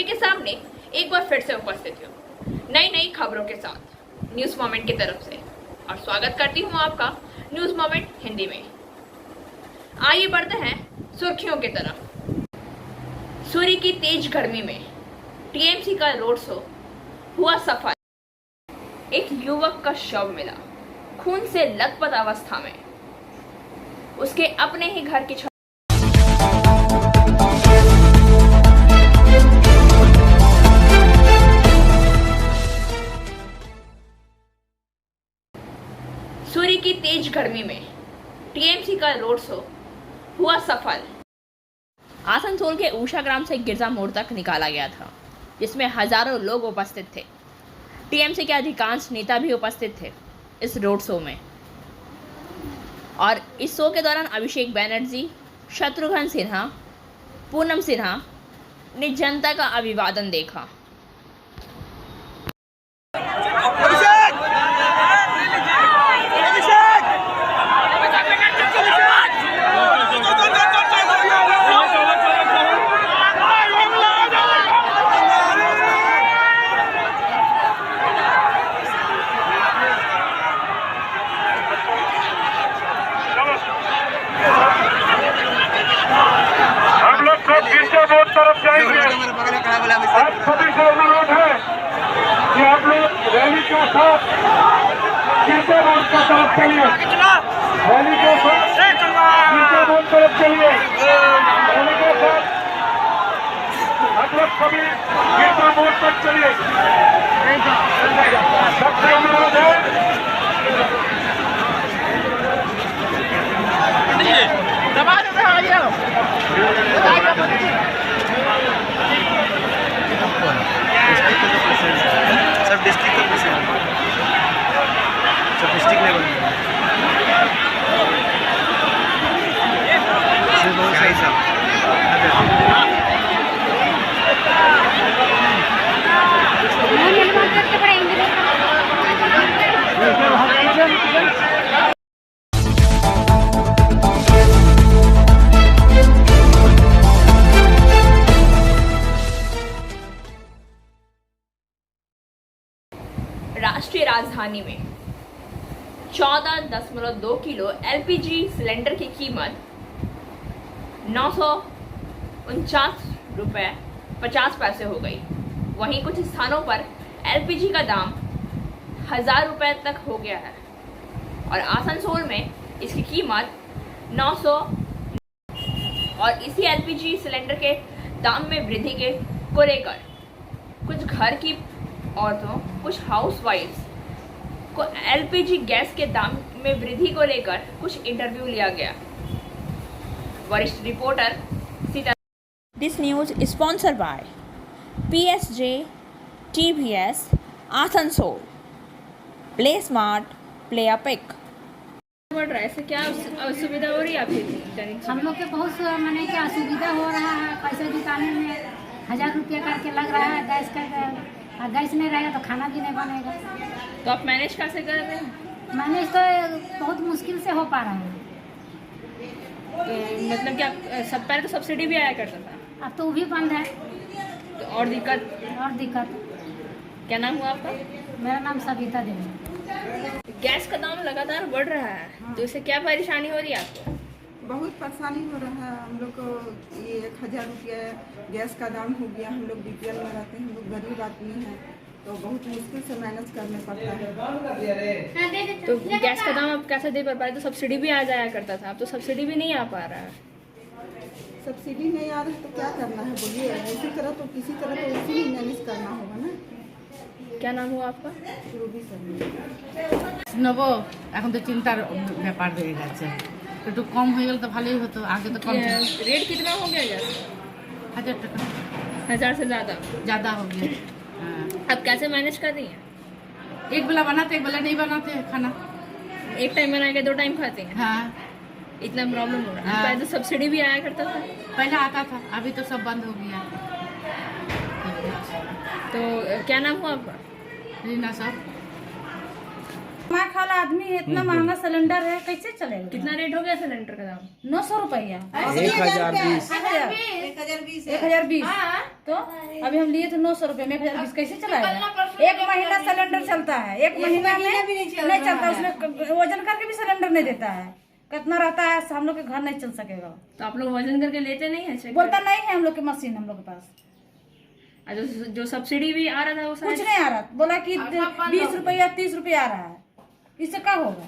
सभी के सामने एक बार फिर से उपस्थित हूँ नई नई खबरों के साथ न्यूज मोमेंट की तरफ से, और स्वागत करती हूँ आपका न्यूज मोमेंट हिंदी में। आइए बढ़ते हैं सुर्खियों की तरफ। सूर्य की तेज गर्मी में टीएमसी का रोड शो हुआ सफल। एक युवक का शव मिला खून से लथपथ अवस्था में, उसके अपने ही घर की छत। सूर्य की तेज गर्मी में टीएमसी का रोड शो हुआ सफल। आसनसोल के ऊषा ग्राम से गिरजा मोड़ तक निकाला गया था, जिसमें हजारों लोग उपस्थित थे। टीएमसी के अधिकांश नेता भी उपस्थित थे इस रोड शो में। और इस शो के दौरान अभिषेक बैनर्जी, शत्रुघ्न सिन्हा, पूनम सिन्हा ने जनता का अभिवादन देखा। तरफ जाएंगे। आप सभी से अनुरोध है कि आप लोग रैली के साथ गिरजा रोड की तरफ चलिए। रैली के साथ गिरजा रोड तरफ चलिए। रैली के साथ आप लोग सभी गिरजा रोड तक चलिए। सबसे अनुरोध है सब डिस्ट्रिक्ट का प्रेसिडेंट, सब डिस्ट्रिक्ट लेवल में राष्ट्रीय राजधानी में 14.2 किलो एलपीजी सिलेंडर की कीमत 949 रुपये 50 पैसे हो गई। वहीं कुछ स्थानों पर एलपीजी का दाम 1000 रुपये तक हो गया है, और आसनसोल में इसकी कीमत 900। और इसी एलपीजी सिलेंडर के दाम में वृद्धि को लेकर कुछ घर की औरतों, कुछ हाउसवाइफ्स को एलपीजी गैस के दाम में वृद्धि को लेकर कुछ इंटरव्यू लिया गया। वरिष्ठ reporter Sita. This news sponsored by PSJ TVS Asansol. Play smart, play epic. बढ़ रहा है, ऐसे क्या असुविधा हो रही है आपकी? हम लोग के बहुत मैंने क्या असुविधा हो रहा है। पैसे जुटाने में 1000 रुपया करके लग रहा है गैस का। गैस नहीं रहेगा तो खाना भी नहीं बनेगा। तो आप मैनेज कैसे कर रहे हैं? मैनेज तो बहुत मुश्किल से हो पा रहा है। तो मतलब कि आप सब पहले तो सब्सिडी भी आया करता था, अब तो वो भी बंद है। तो और दिक्कत? क्या नाम हुआ आपका? मेरा नाम सविता देवी। गैस का दाम लगातार बढ़ रहा है, तो इससे क्या परेशानी हो रही है आपको? बहुत परेशानी हो रहा है हम लोग को। ये 1000 रुपया गैस का दाम हो गया। हम लोग बीपीएल में रहते हैं, हम लोग गरीब आदमी हैं, तो बहुत मुश्किल से मैनेज करने पड़ता है। तो गैस का दाम आप कैसे दे पा रहे? तो सब्सिडी भी आ जाया करता था, अब तो सब्सिडी भी नहीं आ पा रहा है। सब्सिडी नहीं आ रहा है तो क्या करना है बोलिए? इसी तरह तो किसी तरह तो इसी ही मैनेज करना होगा ना। क्या नाम हुआ आपका? Ruby sir. নেবো এখন তো চিন্তার ব্যাপার হয়ে গেছে। একটু কম হয়ে গেলে তো ভালোই হতো। আগে তো কম ছিল। रेट कितना हो गया गैस? 1000 টাকা 1000 से ज़्यादा। ज़्यादा हो गया। हाँ। अब कैसे मैनेज कर रही हैं? एक बेला बनाते एक बेला नहीं बनाते खाना। एक टाइम बना के 2 टाइम खाते हैं? हाँ। इतना प्रॉब्लम हो रहा है। हाँ। पहले तो सब्सिडी भी आया करता था। पहले आता था, अभी तो सब बंद हो गया। तो क्या नाम हुआ आपका? रीना साहब। कमाने वाला आदमी है, इतना महंगा सिलेंडर है, कैसे चलेगा? कितना रेट हो गया सिलेंडर का दाम? 900 रुपया। 1020। तो अभी हम लिए थे 900 रुपये में, 1020 कैसे चलाएगा? एक महीना सिलेंडर चलता है, एक महीना में नहीं चलता, उसमें वजन करके भी सिलेंडर नहीं देता है। कितना रहता है, हम लोग के घर नहीं चल सकेगा। तो आप लोग वजन करके लेते नहीं है? बोलता नहीं है हम लोग के मशीन हम लोग के पास। जो सब्सिडी भी आ रहा था वो कुछ नहीं आ रहा, बोला कि 20 रुपया 30 रुपया आ रहा है, इससे क्या होगा?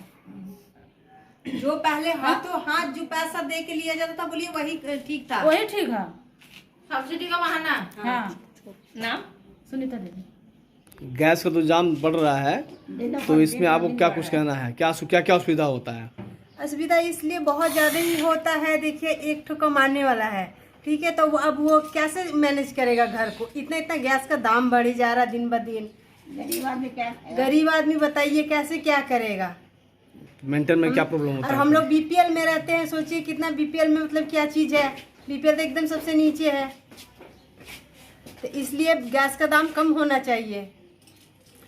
जो पहले हाथों हाथ जो पैसा दे के लिया जाता था, बोलिए वही ठीक था, वही ठीक है। सब्सिडी का बहाना। हाँ, नाम सुनीता दीदी। गैस का तो जाम बढ़ रहा है, तो इसमें आपको क्या कुछ कहना है? क्या क्या सुविधा होता है? असुविधा इसलिए बहुत ज्यादा ही होता है। देखिए, एक ठो कमाने वाला है, ठीक है, तो अब वो कैसे मैनेज करेगा घर को? इतना गैस का दाम बढ़ी जा रहा दिन ब दिन। गरीब आदमी बताइए कैसे क्या करेगा? मेंटेन में क्या प्रॉब्लम होता और है? हम लोग बीपीएल में रहते हैं, सोचिए कितना बीपीएल में मतलब क्या चीज है। बीपीएल तो एकदम सबसे नीचे है, तो इसलिए गैस का दाम कम होना चाहिए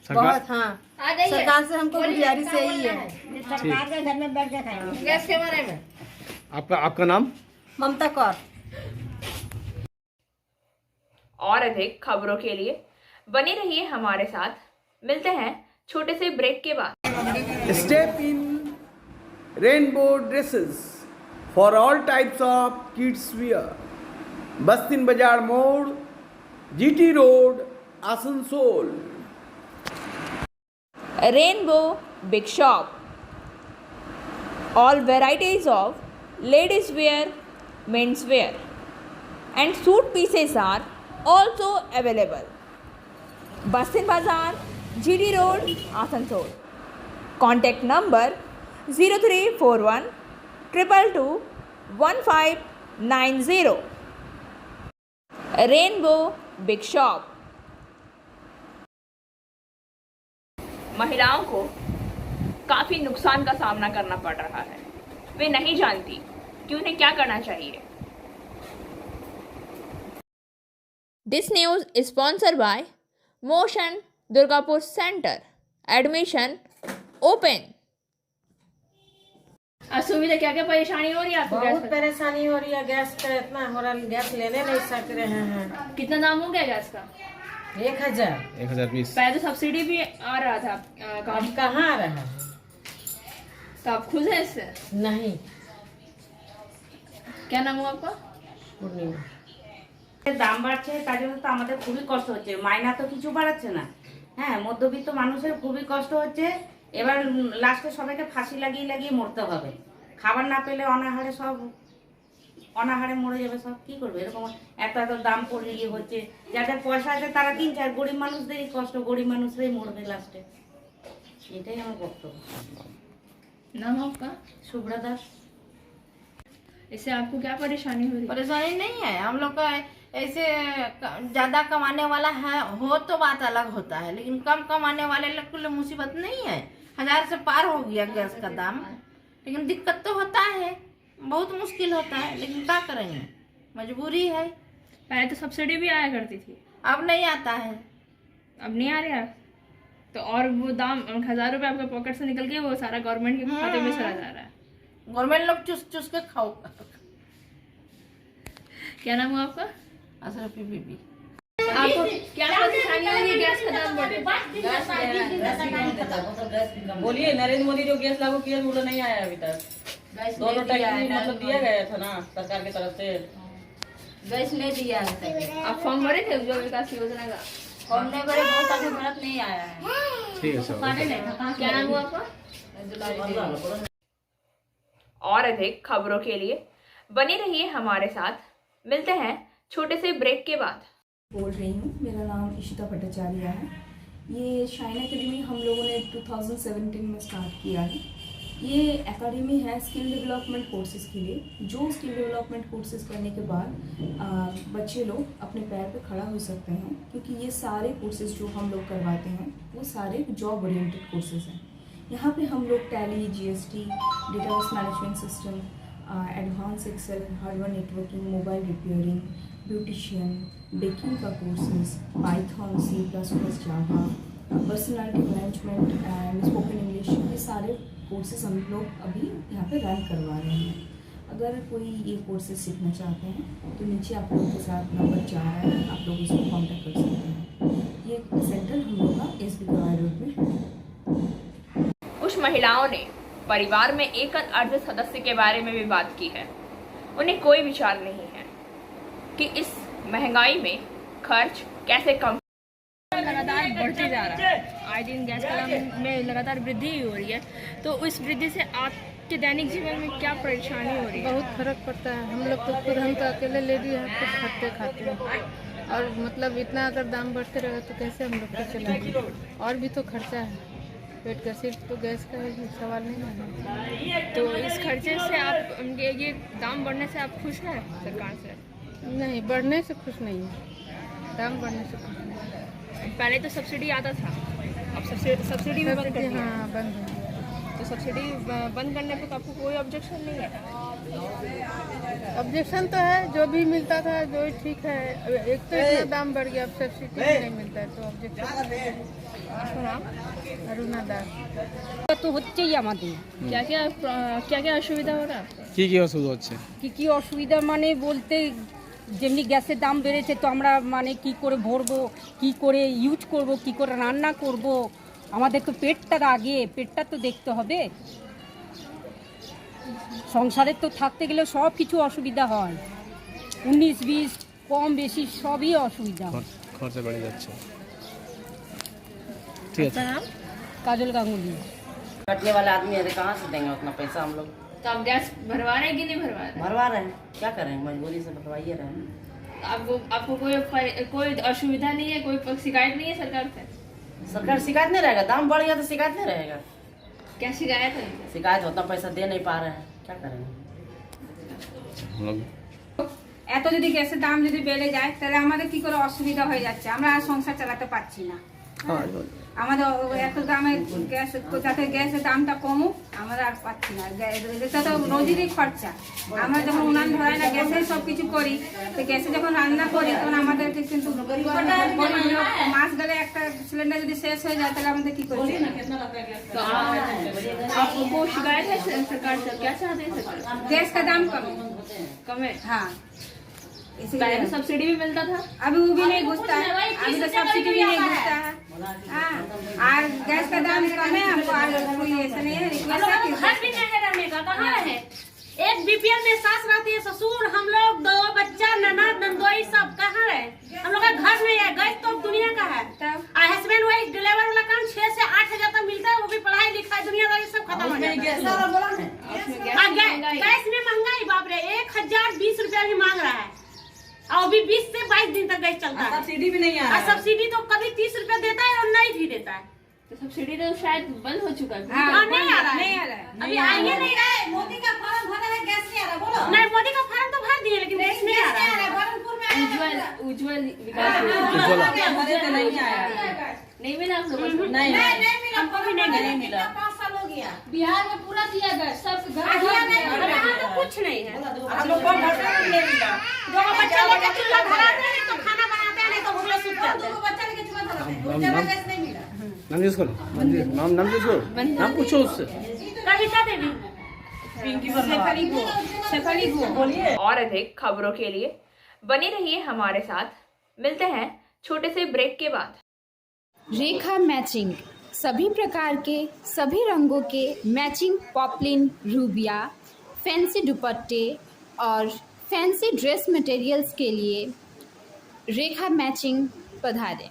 बहुत। हाँ, सरकार से हमको गुजारिश यही है। सरकार के घर में बैठ के खाएंगे। गैस के बारे में आपका नाम? ममता कौर। और अधिक खबरों के लिए बने रहिए हमारे साथ। मिलते हैं छोटे से ब्रेक के बाद। Step in rainbow dresses for all types of kids wear. Bastin Bazaar Mode, GT Road, Asansol. Rainbow big shop, all varieties of ladies wear, men's wear and suit pieces are also available. Bastin Bazaar, GD Road, Asansol. Contact number 0341 222 1590. Rainbow big shop. महिलाओं को काफ़ी नुकसान का सामना करना पड़ रहा है। वे नहीं जानती कि उन्हें क्या करना चाहिए। This news is sponsored by motion Durgapur centre. Admission open. असुविधा क्या क्या परेशानी हो रही है आपको? बहुत परेशानी हो रही है, गैस का इतना हो रहा है, गैस लेने नहीं सक रहे हैं। कितना दाम हो गया गैस का? 1020। पहले तो सब्सिडी भी आ रहा था, अब कहाँ आ रहा है? तो आप खुश हैं इससे? नहीं। क्या नाम हुआ आपका? পূর্ণিমা। দাম বাড়ছে, তার জন্য তো আমাদের খুবই কষ্ট হচ্ছে। মাইনা তো কিছু বাড়াচ্ছে না, হ্যাঁ, মধ্যবিত্ত মানুষের খুবই কষ্ট হচ্ছে। এবার লাস্টে সবাইকে ফাঁসি লাগিয়ে লাগিয়ে মরতে হবে। খাবার না পেলে অনাহারে সব অনাহারে মরে যাবে সব। কি করবে? এরকম এত এত দাম পড়ে গিয়ে হচ্ছে। যাদের পয়সা আছে তারা কিনছে, আর গরিব মানুষদেরই কষ্ট, গরিব মানুষরাই মরবে লাস্টে। এটাই আমার বক্তব্য। नाम आपका? शुभ्रा दास। इससे आपको क्या परेशानी हो रही है? परेशानी नहीं है, हम लोग का ऐसे ज्यादा कमाने वाला है हो तो बात अलग होता है, लेकिन कम कमाने वाले लोग के लिए मुसीबत नहीं है। 1000 से पार हो गया गैस का दाम, लेकिन दिक्कत तो होता है, बहुत मुश्किल होता है, लेकिन क्या करेंगे, मजबूरी है। पहले तो सब्सिडी भी आया करती थी, अब नहीं आता है। अब नहीं आ रहा। तो और वो दाम 1000 रुपये आपके पॉकेट से निकल के वो सारा गवर्नमेंट के खाते में चला जा रहा है। गवर्नमेंट लोग चुस चुस के खाओ। क्या नाम हुआ आपका? अशरफी बीबी। आपको क्या परेशानी हो रही है? गैस का दाम बढ़े। बोलिए, नरेंद्र मोदी जो गैस लागू किया वो तो नहीं आया अभी तक। दोनों टैक्स मतलब दिया गया था ना सरकार की तरफ से, गैस नहीं दिया है। आप फॉर्म भरे थे उज्ज्वल विकास योजना का? फॉर्म नहीं भरे, बहुत सारे भरत नहीं आया है। ठीक है सर। क्या नाम हुआ आपका? और अधिक खबरों के लिए बने रहिए हमारे साथ। मिलते हैं छोटे से ब्रेक के बाद। बोल रही हूँ, मेरा नाम इशिता भट्टाचार्य है। ये शाइन एकेडमी हम लोगों ने 2017 में स्टार्ट किया है। ये एकेडमी है स्किल डेवलपमेंट कोर्सेज़ के लिए। जो स्किल डेवलपमेंट कोर्सेज़ करने के बाद बच्चे लोग अपने पैर पे खड़ा हो सकते हैं, क्योंकि ये सारे कोर्सेज़ जो हम लोग करवाते हैं वो सारे जॉब ओरिएंटेड कोर्सेज़ हैं। यहाँ पे हम लोग Tally, GST, database management system, advance Excel, hardware networking, mobile repairing, beautician, baking का courses, Python, C++, Java, personality management and spoken English, ये सारे कोर्सेज हम लोग अभी यहाँ पे रन करवा रहे हैं। अगर कोई ये कोर्सेज सीखना चाहते हैं तो नीचे आप लोगों के साथ नंबर जा रहा है, आप लोग इसको कांटेक्ट कर सकते हैं। ये सेंटर हम लोग का SB गवाई रोड में है। कुछ महिलाओं ने परिवार में एक अर्ध सदस्य के बारे में भी बात की है। उन्हें कोई विचार नहीं है कि इस महंगाई में खर्च कैसे कम। लगातार बढ़ते जा रहा है, आए दिन गैस का दाम में लगातार वृद्धि हो रही है, तो इस वृद्धि से आपके दैनिक जीवन में क्या परेशानी हो रही है? बहुत फर्क पड़ता है। हम लोग तो खुद, हम तो अकेले लेडी हैं, खुद खटते खाते हैं, और मतलब इतना अगर दाम बढ़ते रहे तो कैसे हम लोग को चलाएंगे? और भी तो खर्चा है पेट का, सिर्फ तो गैस का सवाल नहीं है। तो इस खर्चे से आप, ये दाम बढ़ने से आप खुश हैं सरकार से? नहीं, बढ़ने से खुश नहीं है, दाम बढ़ने से खुश नहीं है। पहले तो सब्सिडी आता था, अब सब्सिडी भी बंद कर दी। हाँ, बंद हो गया। तो सब्सिडी बंद करने पर आपको कोई ऑब्जेक्शन नहीं है? ऑब्जेक्शन तो है, जो भी मिलता था जो ठीक है। एक तो इतना दाम बढ़ गया, अब सब्सिडी नहीं मिलता है, तो ऑब्जेक्शन। अरुणा दास तो হচ্ছে আমাদের क्या क्या असुविधा हो रहा है? কি অসুবিধা হচ্ছে? কি অসুবিধা মানে বলতে, যেমনি গ্যাসের দাম বেড়েছে, তো আমরা মানে কি করে ভরবো, কি করে ইউজ করব, কি করে রান্না করব, আমাদের তো পেটটা আগে, পেটটা তো দেখতে হবে। সংসারে তো থাকতে গেলে সব কিছু অসুবিধা হয়, 19-20 কম বেশি সবই অসুবিধা। খরচা বেড়ে যাচ্ছে। ठीक है। काजल गांगुली। कटने वाले आदमी है, कहाँ से देंगे उतना पैसा हम लोग? तो आप गैस भरवा रहे हैं कि नहीं भरवा रहे? भरवा रहे हैं, क्या करें, मजबूरी से भरवाइए रहे हैं। आपको कोई असुविधा नहीं है, कोई शिकायत नहीं है सरकार से? सरकार शिकायत नहीं रहेगा, दाम बढ़ गया तो शिकायत नहीं रहेगा। क्या शिकायत है? शिकायत उतना पैसा दे नहीं पा रहे हैं, क्या करेंगे। এত যদি গ্যাসের দাম যদি বেড়ে যায় তাহলে আমাদের কি করে অসুবিধা হয়ে যাচ্ছে, আমরা আর সংসার চালাতে পারছি না। আমাদের এত দামে গ্যাস, যাতে গ্যাসের দামটা কমুক, আমরা আর পাচ্ছি না। এটা তো রোজেরই খরচা। আমরা যখন উনান ধরাই না, গ্যাসে সব কিছু করি, তো গ্যাসে যখন রান্না করি তখন আমাদেরকে কিন্তু মাস গেলে একটা সিলিন্ডার যদি শেষ হয়ে যায় তাহলে আমাদের কি করি? तो आपको शिकायत है सरकार से? क्या चाहते हैं सरकार? गैस का दाम कम है। हाँ, पहले तो सब्सिडी भी मिलता था, अभी वो भी नहीं घुसता है, अभी तो सब्सिडी भी नहीं घुसता है। हाँ, और गैस का दाम कम है, हमको आज कोई ऐसा नहीं है। घर भी नहीं है रहने का, कहाँ है? एक BPL में सास रहती है, ससुर, हम लोग 2 बच्चा, ननद नंदोई, सब कहाँ रहे? हम लोग का घर नहीं है। गैस तो दुनिया का है, और हस्बैंड वाइफ डिलीवर वाला काम 6 से 8 हजार तक मिलता है, वो भी पढ़ाई लिखाई दुनियादारी सब खत्म हो जाता है। गैस में महंगाई बाप रे, 1020 रुपया भी मांग रहा है, और अभी 20 से 22 दिन तक गैस चलता है। सब्सिडी भी नहीं आ रहा है। सब्सिडी तो कभी 30 रुपया देता है और नहीं भी देता है। तो सब्सिडी तो शायद बंद हो चुका है। हाँ, नहीं आ रहा है, नहीं आ रहा है, अभी आइए नहीं रहा है। मोदी का फॉर्म भरा है, गैस नहीं आ रहा, बोलो। नहीं, मोदी का फॉर्म तो भर दिए, लेकिन गैस नहीं आ रहा है। उज्ज्वल विकास नहीं आया, नहीं मिला आप लोगों को? नहीं हमको भी नहीं मिला। 5 साल हो गया। बिहार में पूरा दिया गया, सब तो कुछ नहीं है। हम लोग को घंटा नहीं मिला। जो बच्चा लेकर चूल्हा धराते हैं तो खाना बनाते हैं, नहीं तो भूले सूख जाते हैं। बच्चा लेके चूल्हा धराते हैं, उनका गैस नहीं मिला। नाम जिसको नाम जिसको नाम पूछो उससे। कविता देवी, और अधिक खबरों के लिए बने रहिए हमारे साथ। मिलते हैं छोटे से ब्रेक के बाद। रेखा मैचिंग, सभी प्रकार के सभी रंगों के मैचिंग पॉपलिन, रूबिया, फैंसी दुपट्टे और फैंसी ड्रेस मटेरियल्स के लिए रेखा मैचिंग पधारें।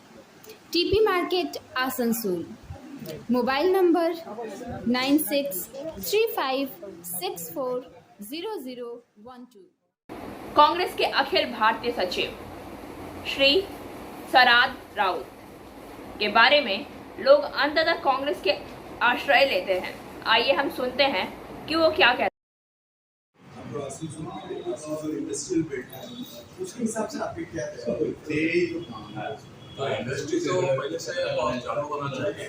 TP market Asansol. Mobile number 9635640012। Congress के अखिल भारतीय सचिव श्री सराद राउत के बारे में लोग अंततः कांग्रेस के आश्रय लेते हैं। आइए हम सुनते हैं कि वो क्या कहते हैं। इंडस्ट्रियल बेल्ट है, उसके हिसाब से आपके क्या इंडस्ट्री तो पहले से चालू होना चाहिए।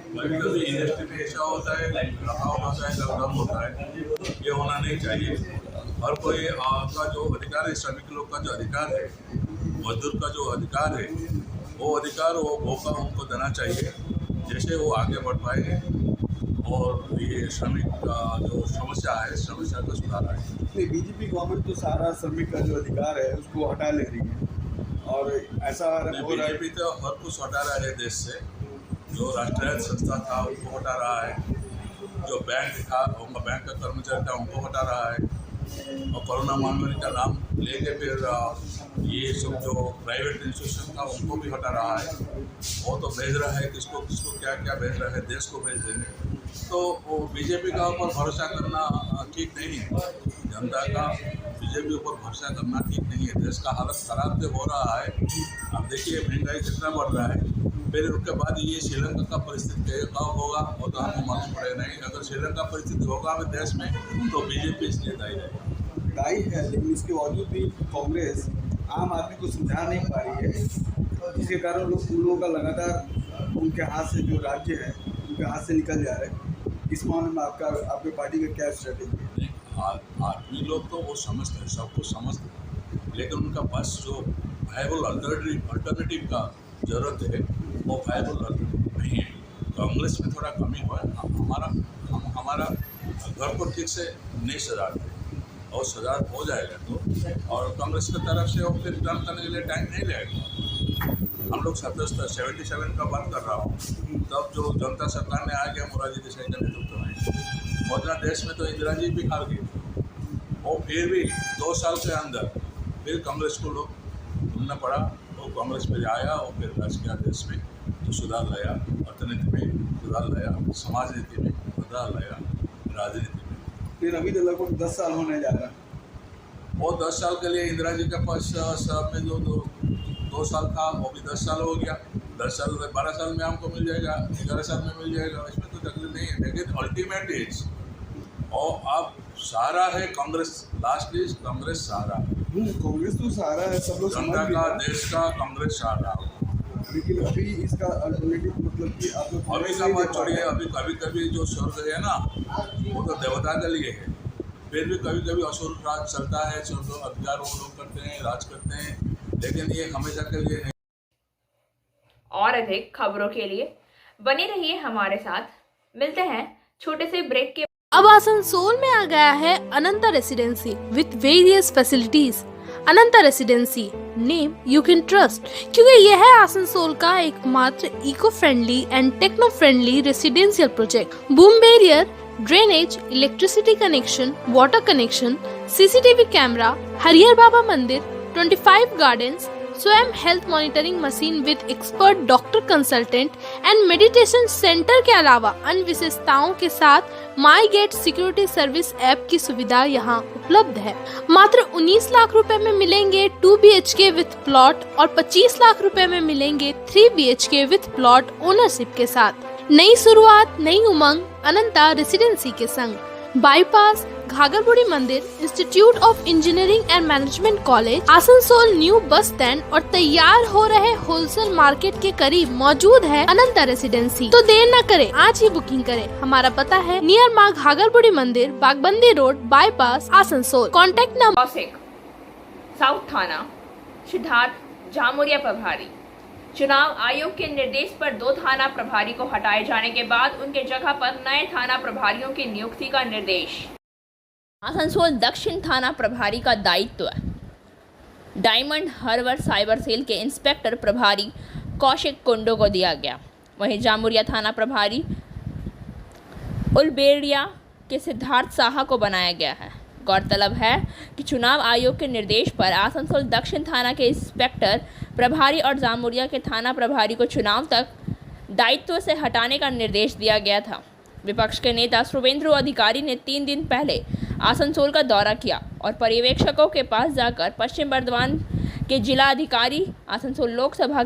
कभी इंडस्ट्री में ऐसा होता है, लॉकडाउन होता है, लॉकडाउन होता है, ये होना नहीं चाहिए। हर कोई का जो अधिकार है, श्रमिक लोग का जो अधिकार है, मजदूर का जो अधिकार है, वो अधिकार, वो मौका उनको देना चाहिए, जैसे वो आगे बढ़ पाएंगे और ये श्रमिक का जो समस्या है, समस्या का सुधार आए। नहीं, बीजेपी गवर्नमेंट तो सारा श्रमिक का जो अधिकार है उसको हटा ले रही है, और ऐसा बीजेपी तो हर कुछ हटा रहा है देश से। जो राष्ट्रीय संस्था था उनको हटा रहा है, जो बैंक था उनका बैंक का कर्मचारी था उनको हटा रहा है, और कोरोना महामारी का नाम लेके फिर ये सब जो प्राइवेट इंस्टीट्यूशन था उनको भी हटा रहा है। वो तो भेज रहा है किसको किसको क्या क्या भेज रहा है, देश को भेज देंगे। तो वो बीजेपी का ऊपर भरोसा करना ठीक नहीं है, जनता का बीजेपी ऊपर भरोसा करना ठीक नहीं है। देश का हालत खराब जो हो रहा है, अब देखिए महंगाई कितना बढ़ रहा है, फिर उसके बाद ये श्रीलंका का परिस्थिति कब होगा वो तो हमें मालूम पड़ेगा नहीं। अगर श्रीलंका परिस्थिति होगा हमें देश में तो बीजेपी इसलिए दायी रहेगी, दायी है, लेकिन इसके बावजूद भी कांग्रेस आम आदमी को समझा नहीं पा रही है, जिसके कारण उन लोगों का लगातार उनके हाथ से जो राज्य है उनके हाथ से निकल जा रहे हैं। इस मामले में आपके पार्टी का क्या स्ट्रेटेजी है? आदमी लोग तो वो समझते हैं, सब कुछ समझते हैं, लेकिन उनका पास जो वायबल अल्टरनेटिव का जरूरत है वो वायबल नहीं है। कांग्रेस में थोड़ा कमी हुआ है, हमारा घर को ठीक से नहीं सजाते और सुधार हो जाएगा तो, और कांग्रेस की तरफ से वो फिर टर्न करने के लिए टाइम नहीं लगेगा। हम लोग 77 का बात कर रहा हूँ, तब जो जनता सरकार ने आ गया मोरारजी देसाई के नेतृत्व में, मौजूदा देश में तो इंदिरा जी भी हार गई, और फिर भी 2 साल के अंदर फिर कांग्रेस को लोग ढूंढना पड़ा, वो कांग्रेस में आया और फिर राजकीय देश में तो सुधार लाया, अर्थनीति में सुधार लाया, समाज नीति में सुधार लाया, राजनीति में। फिर अभी तो लगभग 10 साल होने जा रहा है, वो 10 साल के लिए इंदिरा जी के पास सब में जो 2 साल था वो भी 10 साल हो गया, 10 साल 12 साल में हमको मिल जाएगा, 11 साल में मिल जाएगा, इसमें तो तकलीफ नहीं है। लेकिन अल्टीमेट इज और अब सहारा है कांग्रेस, लास्ट इज कांग्रेस सहारा, कांग्रेस तो सहारा है, सब लोग जनता का, देश का, कांग्रेस सहारा। लेकिन अभी इसका अल्टरनेटिव मतलब कि आप अभी का बात छोड़िए, अभी कभी कभी जो स्वर्ग है ना वो तो देवता के लिए है, फिर भी कभी कभी असुर राज चलता है, अधिकार वो लोग करते हैं, राज करते हैं, लेकिन ये हमेशा के लिए नहीं। और अधिक खबरों के लिए बने रहिए हमारे साथ, मिलते हैं छोटे से ब्रेक के। अब आसनसोल में आ गया है Ananta residency with various facilities. Ananta residency, name you can trust, क्योंकि यह है आसनसोल का एकमात्र eco friendly and techno friendly residential project. Boom barrier, drainage, electricity connection, water connection, CCTV camera, Harihar Baba मंदिर, 25 गार्डन्स, स्वयं health monitoring machine with expert doctor consultant and meditation centre के अलावा अन्य विशेषताओं के साथ my gate security service app की सुविधा यहाँ उपलब्ध है। मात्र 19 लाख रुपए में मिलेंगे 2 BHK विथ प्लॉट और 25 लाख रुपए में मिलेंगे 3 BHK विथ प्लॉट ओनरशिप के साथ। नई शुरुआत, नई उमंग अनंता रेसिडेंसी के संग। बाईपास, घाघरबुड़ी मंदिर, institute of engineering and management college, Asansol new bus stand और तैयार हो रहे होलसेल मार्केट के करीब मौजूद है अनंता रेसिडेंसी। तो देर न करें, आज ही बुकिंग करें। हमारा पता है नियर माँ घाघरबुड़ी मंदिर, Bagbandi road, bypass, Asansol. Contact number. South थाना सिद्धार्थ जामुरिया प्रभारी। चुनाव आयोग के निर्देश पर 2 थाना प्रभारी को हटाए जाने के बाद उनके जगह पर नए थाना प्रभारियों की नियुक्ति का निर्देश। आसनसोल दक्षिण थाना प्रभारी का दायित्व डायमंड हार्बर साइबर सेल के इंस्पेक्टर प्रभारी कौशिक कुंडो को दिया गया। वहीं जामुरिया थाना प्रभारी उलबेड़िया के सिद्धार्थ साहा को बनाया गया है। गौरतलब है कि चुनाव आयोग के निर्देश पर आसनसोल दक्षिण थाना के इंस्पेक्टर प्रभारी और जामुरिया के थाना प्रभारी को चुनाव तक दायित्व से हटाने का निर्देश दिया गया था। विपक्ष के नेता शुभेंदु अधिकारी ने 3 दिन पहले आसनसोल का दौरा किया और पर्यवेक्षकों के पास जाकर पश्चिम बर्धमान के जिला अधिकारी, आसनसोल लोकसभा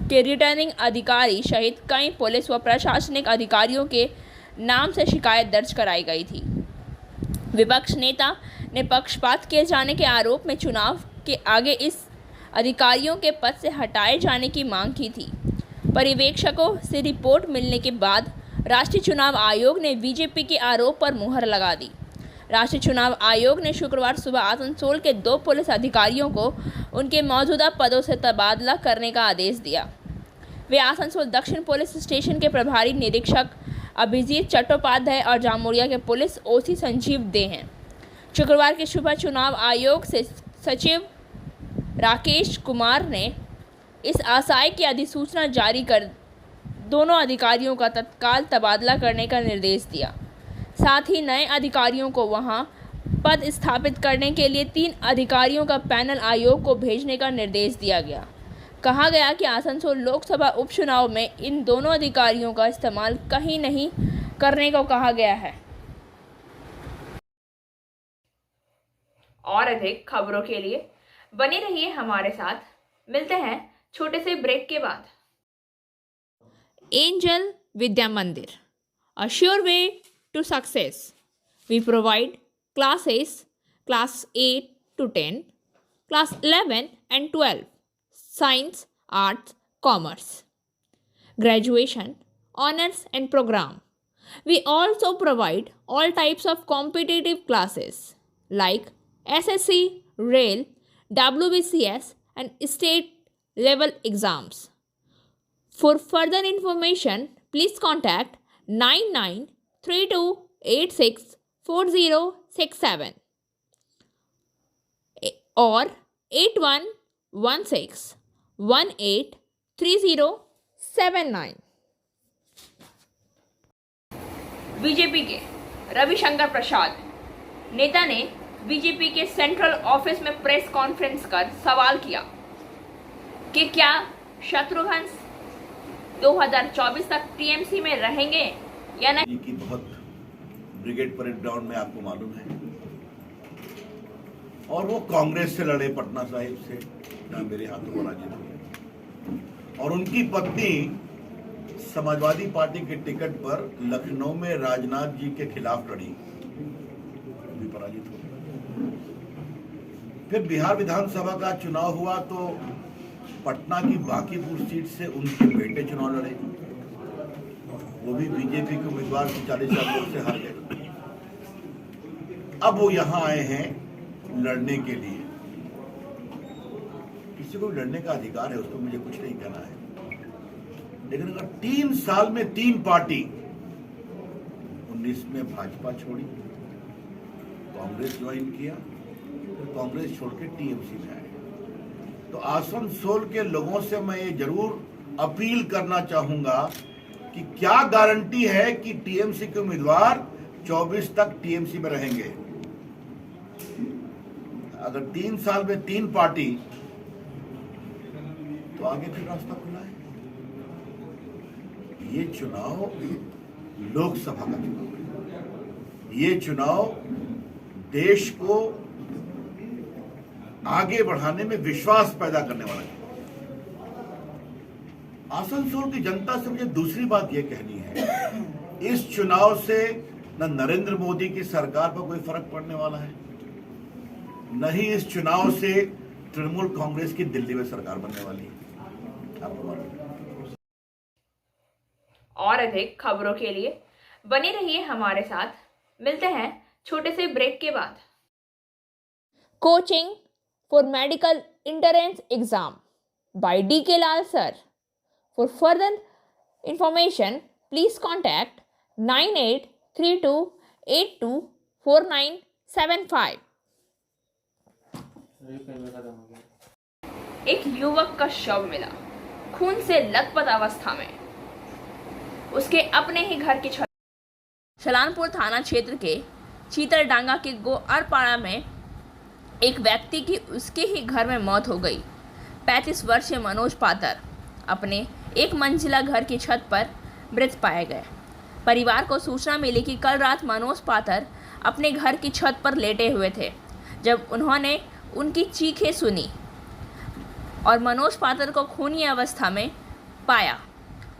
के रिटर्निंग अधिकारी सहित कई पुलिस व प्रशासनिक अधिकारियों के नाम से शिकायत दर्ज कराई गई थी। विपक्ष नेता ने पक्षपात किए जाने के आरोप में चुनाव के आगे इस अधिकारियों के पद से हटाए जाने की मांग की थी। पर्यवेक्षकों से रिपोर्ट मिलने के बाद राष्ट्रीय चुनाव आयोग ने बीजेपी के आरोप पर मुहर लगा दी। राष्ट्रीय चुनाव आयोग ने शुक्रवार सुबह आसनसोल के 2 पुलिस अधिकारियों को उनके मौजूदा पदों से तबादला करने का आदेश दिया। वे आसनसोल दक्षिण पुलिस स्टेशन के प्रभारी निरीक्षक अभिजीत चट्टोपाध्याय और जामुरिया के पुलिस ओसी संजीव दे हैं। शुक्रवार की सुबह चुनाव आयोग से सचिव राकेश कुमार ने इस आशय की अधिसूचना जारी कर दोनों अधिकारियों का तत्काल तबादला करने का निर्देश दिया। साथ ही नए अधिकारियों को वहां पद स्थापित करने के लिए 3 अधिकारियों का पैनल आयोग को भेजने का निर्देश दिया गया। कहा गया कि आसनसोल लोकसभा उपचुनाव में इन दोनों अधिकारियों का इस्तेमाल कहीं नहीं करने को कहा गया है। और अधिक खबरों के लिए बने रहिए हमारे साथ। मिलते हैं छोटे से ब्रेक के बाद। एंजल विद्या मंदिर, a sure way to success. We provide classes class 8 to 10, class 11 and 12, science, arts, commerce, graduation, honors and program. We also provide all types of competitive classes like SSC, Rail, WBCS and state level exams. For further information, please contact 9932864067 or 8116183079. BJP के रविशंकर प्रसाद नेता ने BJP के central office में press conference कर सवाल किया कि क्या शत्रुघ्न 2024 तक टीएमसी में रहेंगे या नहीं। की बहुत ब्रिगेड परेड ग्राउंड में आपको मालूम है, और वो कांग्रेस से लड़े पटना साहिब से, जहां मेरे हाथों पराजित हुए, और उनकी पत्नी समाजवादी पार्टी के टिकट पर लखनऊ में राजनाथ जी के खिलाफ लड़ी, भी पराजित हुई। फिर बिहार विधानसभा का चुनाव हुआ तो पटना की बांकीपुर सीट से उनके बेटे चुनाव लड़े, वो भी बीजेपी के उम्मीदवार 40,000 वोट से हार गए। अब वो यहाँ आए हैं लड़ने के लिए। किसी को लड़ने का अधिकार है, उसको मुझे कुछ नहीं कहना है, लेकिन अगर 3 साल में 3 पार्टी, 19 में भाजपा छोड़ी, कांग्रेस ज्वाइन किया, तो कांग्रेस छोड़ के टीएमसी में आए, तो आसनसोल के लोगों से मैं ये जरूर अपील करना चाहूंगा कि क्या गारंटी है कि टीएमसी के उम्मीदवार 24 तक टीएमसी में रहेंगे। अगर 3 साल में 3 पार्टी, तो आगे फिर रास्ता खुला है। ये चुनाव लोकसभा का चुनाव है, ये चुनाव देश को आगे बढ़ाने में विश्वास पैदा करने वाला है। आसनसोल की जनता से मुझे दूसरी बात यह कहनी है, इस चुनाव से न नरेंद्र मोदी की सरकार पर कोई फर्क पड़ने वाला है, न ही इस चुनाव से तृणमूल कांग्रेस की दिल्ली में सरकार बनने वाली है। आपको मालूम है। और अधिक खबरों के लिए बने रहिए हमारे साथ। मिलते हैं छोटे से ब्रेक के बाद। Coaching for medical entrance exam by DK Lal sir. For further information, please contact 9832824975. एक युवक का शव मिला खून से लथपथ अवस्था में, उसके अपने ही घर की छत। सलानपुर थाना क्षेत्र के चीतलडांगा के गोअरपाड़ा में एक व्यक्ति की उसके ही घर में मौत हो गई। 35 वर्षीय मनोज पातर अपने 1 मंजिला घर की छत पर मृत पाए गए। परिवार को सूचना मिली कि कल रात मनोज पातर अपने घर की छत पर लेटे हुए थे जब उन्होंने उनकी चीखें सुनी और मनोज पातर को खूनी अवस्था में पाया।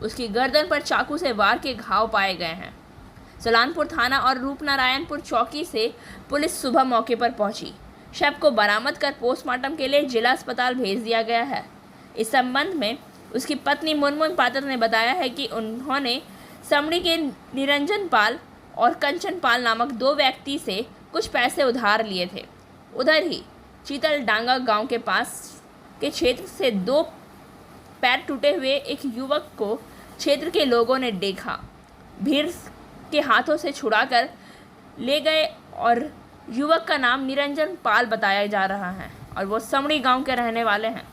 उसकी गर्दन पर चाकू से वार के घाव पाए गए हैं। सलानपुर थाना और रूपनारायणपुर चौकी से पुलिस सुबह मौके पर पहुंची। शव को बरामद कर पोस्टमार्टम के लिए जिला अस्पताल भेज दिया गया है। इस संबंध में उसकी पत्नी मुनमुन पातर ने बताया है कि उन्होंने समड़ी के निरंजन पाल और कंचन पाल नामक 2 व्यक्ति से कुछ पैसे उधार लिए थे। उधर ही चीतलडांगा गांव के पास के क्षेत्र से 2 पैर टूटे हुए एक युवक को क्षेत्र के लोगों ने देखा, भीड़ के हाथों से छुड़ाकर ले गए और युवक का नाम निरंजन पाल बताया जा रहा है और वो समड़ी गांव के रहने वाले हैं।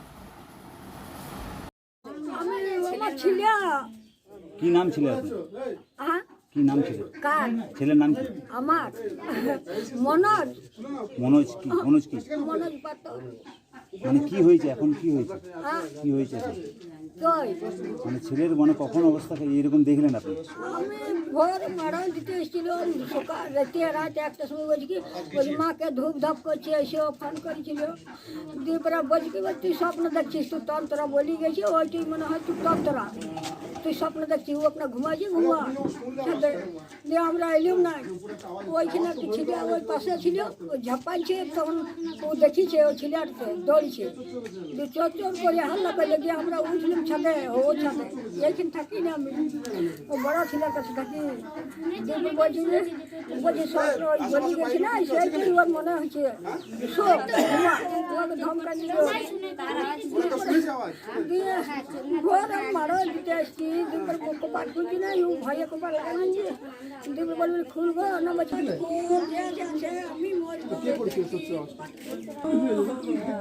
কি নাম ছিল কি নাম ছিল ছেলের নাম কি আমার মনোজ মনোজ কি মানে কি হয়েছে এখন কি হয়েছে কি হয়েছে মানে ছেলের মানে কখন অবস্থা এরকম দেখলেন আপনি আমি ভোর মারা দিতে এসেছিলাম সকাল রাত 1টার সময় বলছি মাকে ধূপ ধাপ করছে এসে ফোন করেছিল দিপরা বলছি তুই স্বপ্ন দেখছিস তুই তন্ত্রা বলি গেছি ওইটাই মনে হয় তুই তন্ত্রা তুই স্বপ্ন দেখছিস ও আপনার ঘুমাইছি ঘুমা দিয়ে আমরা এলাম না ওইখানে একটু ছিল ওই পাশে ছিল ও ঝাপাইছে তখন ও দেখিছে ও ছেলেটা দৌড়ছে চোর চোর করে হাল্লা করলে গিয়ে আমরা উঠলাম ছাদে ও ছাদে এইখানে থাকি না আমি ও বড় ছেলের কাছে থাকি বলছি স্বপ্ন বলি গেছি না সেইটাই ওর মনে হচ্ছে ওকে ধমকা দিল দিয়ে ভোর মারো দিতে আসছি দুপুর কপাল খুঁজি না ও ভয়ে কপাল লাগাচ্ছি দুপুর বলবি খুলবো না বলছি আমি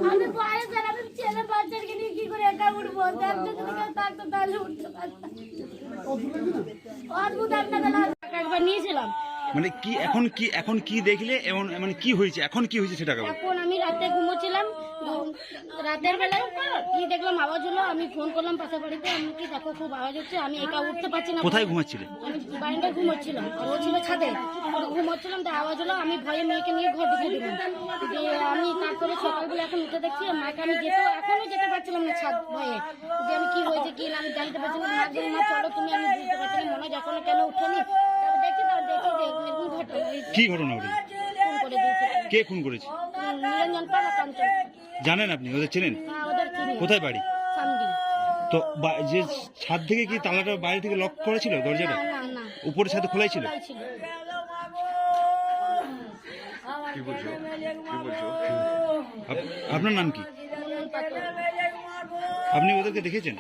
আমি ভয়ে গেলাম ছেলে বাচ্চাকে নিয়ে কি করে একা উঠবো থাকতো তাহলে উঠতে পারতাম অদ্ভুত একবার নিয়েছিলাম মানে কি এখন কি দেখলে এমন মানে কি হয়েছে এখন কি হয়েছে সেটা এখন আমি রাতে ঘুমোচ্ছিলাম রাতের বেলায় কি দেখলাম আওয়াজ হলো আমি ফোন করলাম পাশে বাড়িতে আমি কি দেখো খুব আওয়াজ হচ্ছে আমি একা উঠতে পারছি না কোথায় ঘুমাচ্ছিলে আমি বারান্দায় ঘুমোচ্ছিলাম আর ও ছিল ছাদে ঘুমোচ্ছিলাম তো আওয়াজ হলো আমি ভয়ে মেয়েকে নিয়ে ঘর ঢুকে দিলাম দিয়ে আমি তারপরে সকালবেলা এখন উঠে দেখছি মাকে আমি এখনো যেতে পারছিলাম না ছাদ ভয়ে যে আমি কি হয়েছে কি না আমি জানতে পারছি না মা বলি মা চলো তুমি আমি বুঝতে পারছি না মনে হয় এখনো কেন উঠেনি কি ঘটনা ঘটেছে কে খুন করেছে নিরঞ্জন পাল কাঞ্চন জানেন আপনি ওদের চেনেন কোথায় বাড়ি তো যে ছাদ থেকে কি তালাটা বাইরে থেকে লক করা ছিল দরজাটা উপরের ছাদে খোলাই ছিল কি বলছো আপনার নাম কি আপনি ওদেরকে দেখেছেন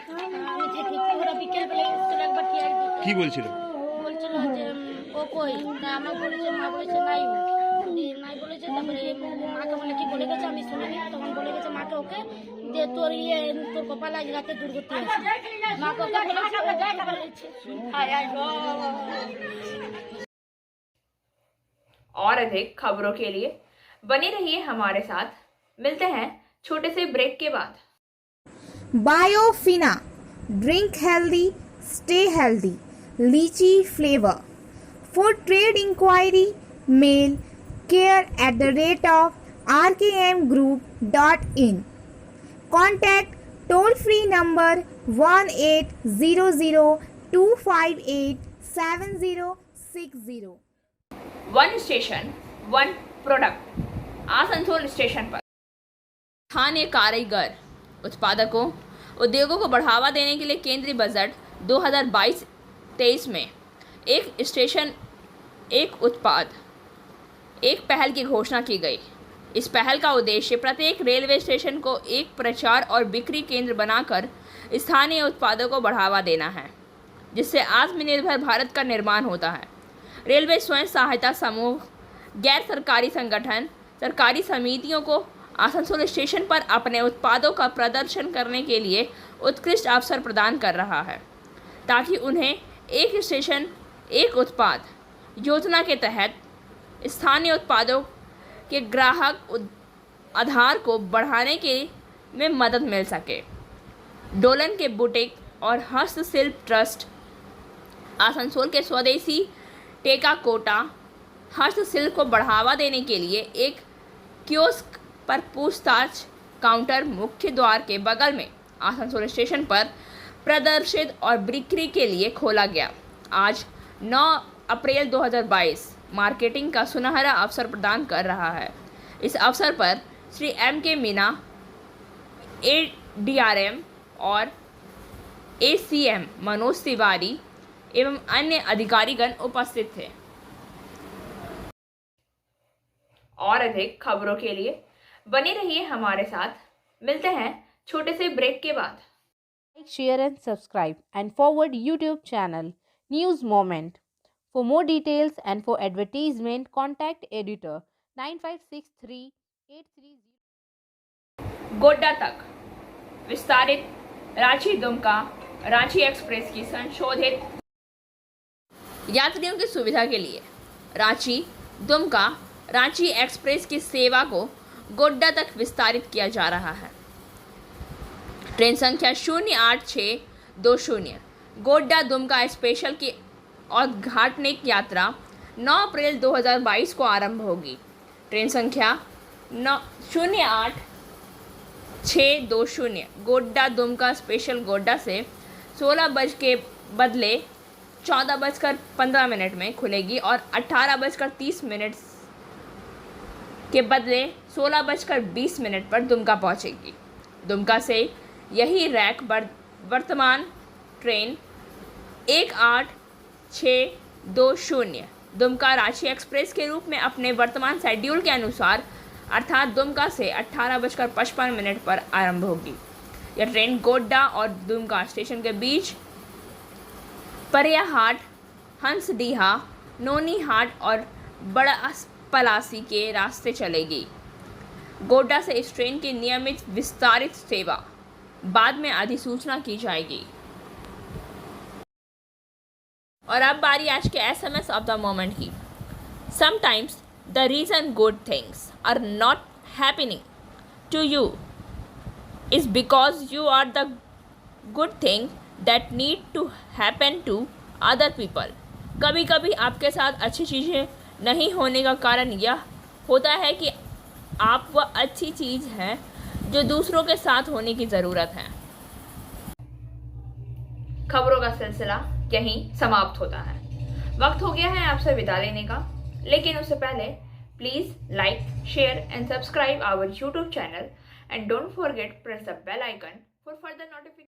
কি বলছিল ও কই না আমার বলেছে মা বলেছে নাই বলেছে তারপরে মাকে বলে কি বলে গেছে আমি শুনিনি তখন বলে গেছে মাকে ওকে যে তোর কপাল আজ রাতে দুর্গতি আছে মাকে ওকে বলেছে और अधिक खबरों के लिए बने रहिए हमारे साथ। मिलते हैं छोटे से ब्रेक के बाद। Biofina drink healthy stay healthy litchi flavour for trade inquiry mail care@rkmgroup.in contact toll free number 1800258760 one station one product. Asansol station पर स्थानीय कारीगर उत्पादकों उद्योगों को बढ़ावा देने के लिए केंद्रीय बजट 2022-23 में एक स्टेशन एक उत्पाद एक पहल की घोषणा की गई। इस पहल का उद्देश्य प्रत्येक रेलवे स्टेशन को एक प्रचार और बिक्री केंद्र बनाकर स्थानीय उत्पादों को बढ़ावा देना है, जिससे आत्मनिर्भर भारत का निर्माण होता है। रेलवे स्वयं सहायता समूह, गैर सरकारी संगठन, सरकारी समितियों को आसनसोल स्टेशन पर अपने उत्पादों का प्रदर्शन करने के लिए उत्कृष्ट अवसर प्रदान कर रहा है, ताकि उन्हें एक स्टेशन एक उत्पाद योजना के तहत स्थानीय उत्पादों के ग्राहक आधार को बढ़ाने के में मदद मिल सके। डोलन के बुटीक और हस्तशिल्प ट्रस्ट आसनसोल के स्वदेशी टेराकोटा हस्तशिल्प को बढ़ावा देने के लिए एक कियोस्क पर पूछताछ काउंटर मुख्य द्वार के बगल में आसनसोल स्टेशन पर प्रदर्शित और बिक्री के लिए खोला गया। आज 9 अप्रैल 2022 मार्केटिंग का सुनहरा अवसर प्रदान कर रहा है। इस अवसर पर श्री M.K. मीना ADRM और ACM मनोज तिवारी एवं अन्य अधिकारीगण उपस्थित थे। और अधिक खबरों के लिए बने रहिए हमारे साथ। मिलते हैं छोटे से ब्रेक के बाद। share and subscribe and forward YouTube channel News Moment. For more details and for advertisement, contact editor 956383. Godda तक विस्तारित रांची दुमका रांची एक्सप्रेस की संशोधित यात्रियों की सुविधा के लिए रांची दुमका रांची एक्सप्रेस की सेवा को गोड्डा तक विस्तारित किया जा रहा है। ट्रेन संख्या 08620 गोड्डा दुमका स्पेशल की औद्घाटनिक यात्रा 9 अप्रैल 2022 को आरंभ होगी। ट्रेन संख्या 08620 गोड्डा दुमका स्पेशल गोड्डा से 16 बज के बदले 14:15 में खुलेगी और 18:30 के बदले 16:20 पर दुमका पहुंचेगी। दुमका से यही रैक वर्तमान ट्रेन 18620 दुमका रांची एक्सप्रेस के रूप में अपने वर्तमान शेड्यूल के अनुसार अर्थात दुमका से 18:55 पर आरंभ होगी। यह ट्रेन गोड्डा और दुमका स्टेशन के बीच परियाहाट, हंसडीहा, नोनीहाट और बड़ा पलासी के रास्ते चलेगी। गोड्डा से इस ट्रेन की नियमित विस्तारित सेवा बाद में अधिसूचना की जाएगी। और अब बारी आज के SMS ऑफ द मोमेंट की। Sometimes the reason good things are not happening to you is because you are the good thing that need to happen to other people. कभी कभी आपके साथ अच्छी चीज़ें नहीं होने का कारण यह होता है कि आप वह अच्छी चीज़ है जो दूसरों के साथ होने की ज़रूरत है। खबरों का सिलसिला यहीं समाप्त होता है। वक्त हो गया है आपसे विदा लेने का, लेकिन उससे पहले please like, share and subscribe our YouTube channel and don't forget press the bell icon for further notification.